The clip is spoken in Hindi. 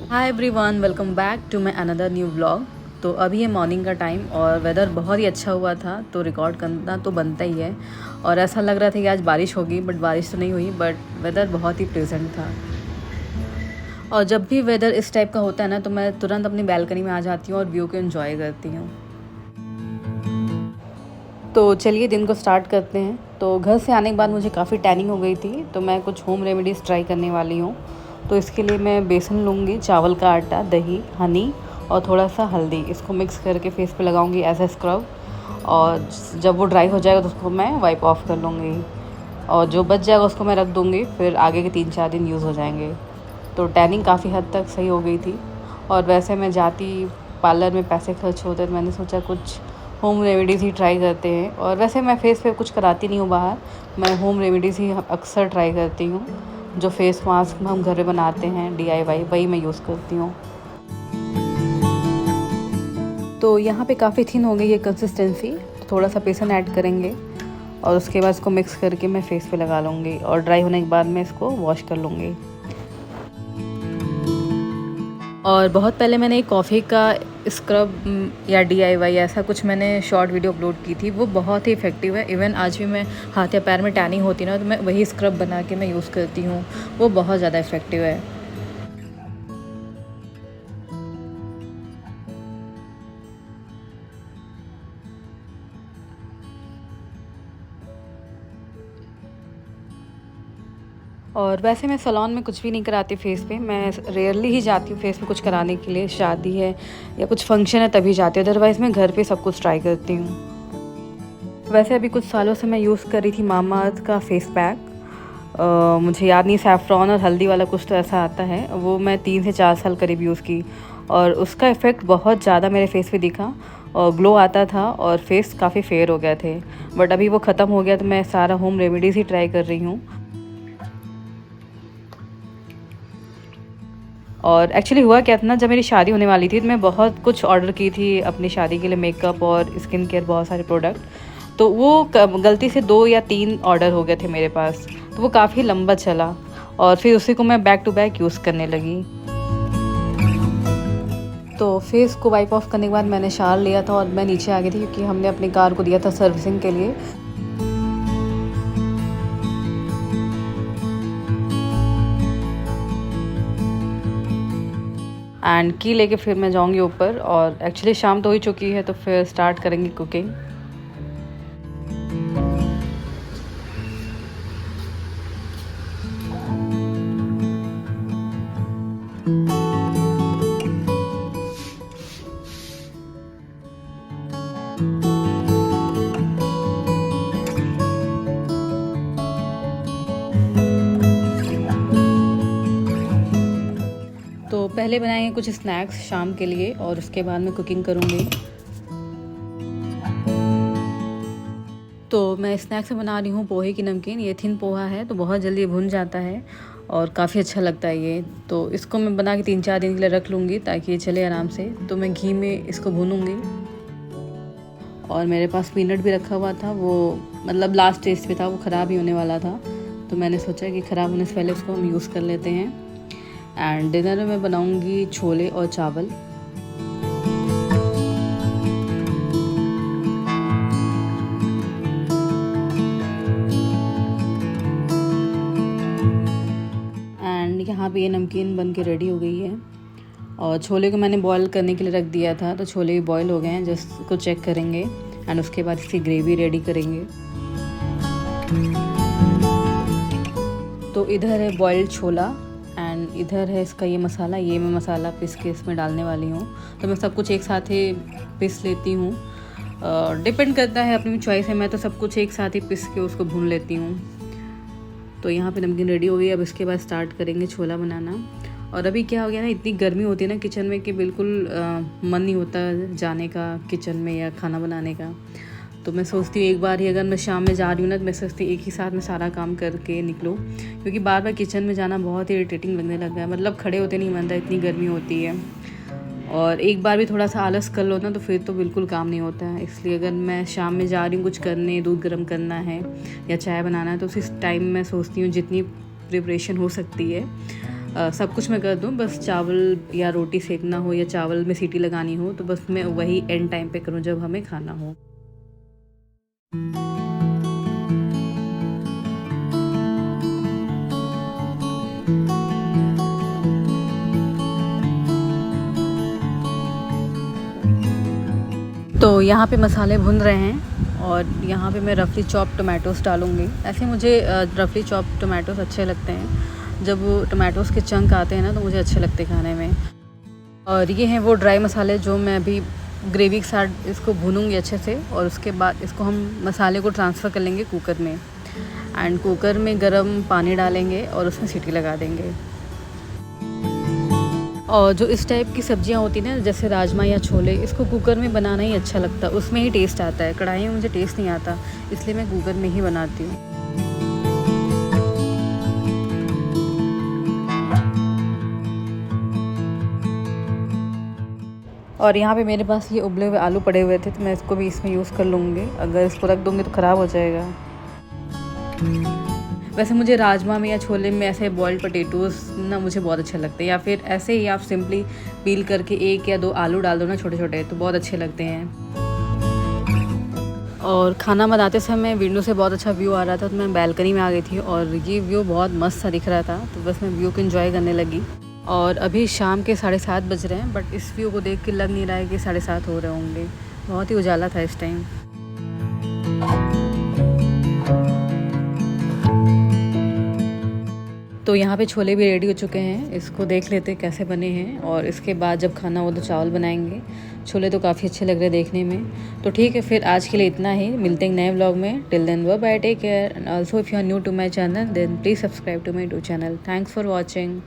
Hi everyone, welcome back to my another new vlog. तो अभी है मॉर्निंग का टाइम और वेदर बहुत ही अच्छा हुआ था, तो रिकॉर्ड करना तो बनता ही है। और ऐसा लग रहा था कि आज बारिश होगी, बट बारिश तो नहीं हुई, बट वेदर बहुत ही प्लेजेंट था। और जब भी वेदर इस टाइप का होता है ना, तो मैं तुरंत अपनी बैल्कनी में आ जाती हूँ और व्यू को एंजॉय करती हूँ। तो चलिए दिन को स्टार्ट करते हैं। तो घर से आने के बाद मुझे काफ़ी टैनिंग हो गई थी, तो मैं कुछ होम रेमेडीज़ ट्राई करने वाली हूँ। तो इसके लिए मैं बेसन लूँगी, चावल का आटा, दही, हनी और थोड़ा सा हल्दी, इसको मिक्स करके फेस पे लगाऊंगी एज ए स्क्रब। और जब वो ड्राई हो जाएगा तो उसको मैं वाइप ऑफ कर लूँगी। और जो बच जाएगा उसको मैं रख दूँगी, फिर आगे के 3-4 दिन यूज़ हो जाएंगे। तो टैनिंग काफ़ी हद तक सही हो गई थी। और वैसे मैं जाती पार्लर में पैसे खर्च होते, तो मैंने सोचा कुछ होम रेमेडीज़ ही ट्राई करते हैं। और वैसे मैं फेस पे कुछ कराती नहीं हूँ बाहर, मैं होम रेमेडीज़ ही अक्सर ट्राई करती हूँ। जो फेस मास्क हम घर में बनाते हैं DIY, वही मैं यूज़ करती हूँ। तो यहाँ पे काफ़ी थिन हो गई है कंसिस्टेंसी, तो थोड़ा सा बेसन ऐड करेंगे और उसके बाद इसको मिक्स करके मैं फेस पे लगा लूँगी। और ड्राई होने के बाद मैं इसको वॉश कर लूँगी। और बहुत पहले मैंने एक कॉफ़ी का स्क्रब या DIY ऐसा कुछ मैंने शॉर्ट वीडियो अपलोड की थी, वो बहुत ही इफ़ेक्टिव है। इवन आज भी मैं हाथ या पैर में टैनिंग होती है ना, तो मैं वही स्क्रब बना के मैं यूज़ करती हूँ। वो बहुत ज़्यादा इफ़ेक्टिव है। और वैसे मैं सैलून में कुछ भी नहीं कराती फेस पे, मैं रेयरली ही जाती हूँ फेस पे कुछ कराने के लिए, शादी है या कुछ फंक्शन है तभी जाती हूँ, अदरवाइज़ मैं घर पे सब कुछ ट्राई करती हूँ। वैसे अभी कुछ सालों से मैं यूज़ कर रही थी मामाअर्थ का फेस पैक। मुझे याद नहीं, सैफ़्रॉन और हल्दी वाला कुछ तो ऐसा आता है, वो मैं 3 से 4 साल करीब यूज़ की। और उसका इफ़ेक्ट बहुत ज़्यादा मेरे फेस पे दिखा और ग्लो आता था और फेस काफ़ी फेयर हो गए थे। बट अभी वो ख़त्म हो गया, तो मैं सारा होम रेमेडीज़ ही ट्राई कर रही हूँ। और एक्चुअली हुआ क्या था ना, जब मेरी शादी होने वाली थी तो मैं बहुत कुछ ऑर्डर की थी अपनी शादी के लिए, मेकअप और स्किन केयर बहुत सारे प्रोडक्ट। तो वो गलती से 2 या 3 ऑर्डर हो गए थे मेरे पास, तो वो काफ़ी लंबा चला और फिर उसी को मैं बैक टू बैक यूज़ करने लगी। तो फेस को वाइप ऑफ करने के बाद मैंने शावर लिया था और मैं नीचे आ गई थी, क्योंकि हमने अपनी कार को दिया था सर्विसिंग के लिए। एंड की लेके फिर मैं जाऊंगी ऊपर, और एक्चुअली शाम तो हो ही चुकी है, तो फिर स्टार्ट करेंगे कुकिंग। तो पहले बनाएंगे कुछ स्नैक्स शाम के लिए और उसके बाद मैं कुकिंग करूँगी। तो मैं स्नैक्स में बना रही हूँ पोहे की नमकीन। ये थिन पोहा है, तो बहुत जल्दी भुन जाता है और काफ़ी अच्छा लगता है ये। तो इसको मैं बना के 3-4 दिन के लिए रख लूँगी ताकि ये चले आराम से। तो मैं घी में इसको भूनूँगी। और मेरे पास पीनट भी रखा हुआ था, वो मतलब लास्ट स्टेज पे था, वो ख़राब ही होने वाला था। तो मैंने सोचा कि ख़राब होने से पहले उसको हम यूज़ कर लेते हैं। एंड डिनर में मैं बनाऊँगी छोले और चावल। एंड यहाँ पे ये नमकीन बन के रेडी हो गई है। और छोले को मैंने बॉईल करने के लिए रख दिया था, तो छोले भी बॉईल हो गए हैं, जस्ट इसको चेक करेंगे एंड उसके बाद इसकी ग्रेवी रेडी करेंगे। तो इधर है बॉइल्ड छोला एंड इधर है इसका ये मसाला। ये मैं मसाला पीस के इसमें डालने वाली हूँ। तो मैं सब कुछ एक साथ ही पीस लेती हूँ, डिपेंड करता है, अपनी चॉइस है। मैं तो सब कुछ एक साथ ही पीस के उसको भून लेती हूँ। तो यहाँ पे नमकीन रेडी हो गई। अब इसके बाद स्टार्ट करेंगे छोला बनाना। और अभी क्या हो गया ना, इतनी गर्मी होती है ना किचन में कि बिल्कुल मन नहीं होता जाने का किचन में या खाना बनाने का। तो मैं सोचती हूँ एक बार ही अगर मैं शाम में जा रही हूँ ना, तो मैं सोचती हूँ एक ही साथ में सारा काम करके निकलूँ, क्योंकि बार बार किचन में जाना बहुत ही इरिटेटिंग लगने लगा है। मतलब खड़े होते नहीं बनता, इतनी गर्मी होती है। और एक बार भी थोड़ा सा आलस कर लो ना, तो फिर तो बिल्कुल काम नहीं होता है। इसलिए अगर मैं शाम में जा रही हूँ कुछ करने, दूध गर्म करना है या चाय बनाना है, तो उसी टाइम मैं सोचती हूँ जितनी प्रिपरेशन हो सकती है सब कुछ मैं कर दूँ, बस चावल या रोटी सेकना हो या चावल में सीटी लगानी हो तो बस मैं वही एंड टाइम पे करूँ जब हमें खाना हो। तो यहाँ पे मसाले भुन रहे हैं और यहाँ पे मैं रफली चॉप टोमेटोज़ डालूँगी। ऐसे मुझे रफली चॉप टोमेटोज़ अच्छे लगते हैं, जब वो टोमेटोज़ के चंक आते हैं ना तो मुझे अच्छे लगते हैं खाने में। और ये हैं वो ड्राई मसाले जो मैं अभी ग्रेवी के साथ इसको भूनूँगी अच्छे से, और उसके बाद इसको हम मसाले को ट्रांसफ़र कर लेंगे कुकर में, एंड कुकर में गर्म पानी डालेंगे और उसमें सीटी लगा देंगे। और जो इस टाइप की सब्जियां होती हैं ना, जैसे राजमा या छोले, इसको कुकर में बनाना ही अच्छा लगता है, उसमें ही टेस्ट आता है। कढ़ाई में मुझे टेस्ट नहीं आता, इसलिए मैं कुकर में ही बनाती हूँ। और यहाँ पे मेरे पास ये उबले हुए आलू पड़े हुए थे, तो मैं इसको भी इसमें यूज़ कर लूँगी। अगर इसको रख दूँगी तो ख़राब हो जाएगा। वैसे मुझे राजमा में या छोले में ऐसे बॉइल्ड पोटैटोज़ ना मुझे बहुत अच्छे लगते हैं, या फिर ऐसे ही आप सिंपली पील करके 1 या 2 आलू डाल दो ना छोटे छोटे, तो बहुत अच्छे लगते हैं। और खाना बनाते समय विंडो से बहुत अच्छा व्यू आ रहा था, तो मैं बालकनी में आ गई थी और ये व्यू बहुत मस्त सा दिख रहा था, तो बस मैं व्यू को एंजॉय करने लगी। और अभी शाम के 7:30 बज रहे हैं, बट इस व्यू को देख के लग नहीं रहा है कि 7:30 हो रहे होंगे। बहुत ही उजाला था इस टाइम। तो यहाँ पे छोले भी रेडी हो चुके हैं, इसको देख लेते हैं कैसे बने हैं, और इसके बाद जब खाना हो तो चावल बनाएंगे। छोले तो काफ़ी अच्छे लग रहे हैं देखने में। तो ठीक है, फिर आज के लिए इतना ही, मिलते हैं नए व्लॉग में। Till then bye bye, take care, and also if you are new to my channel then please subscribe to my channel. Thanks for watching.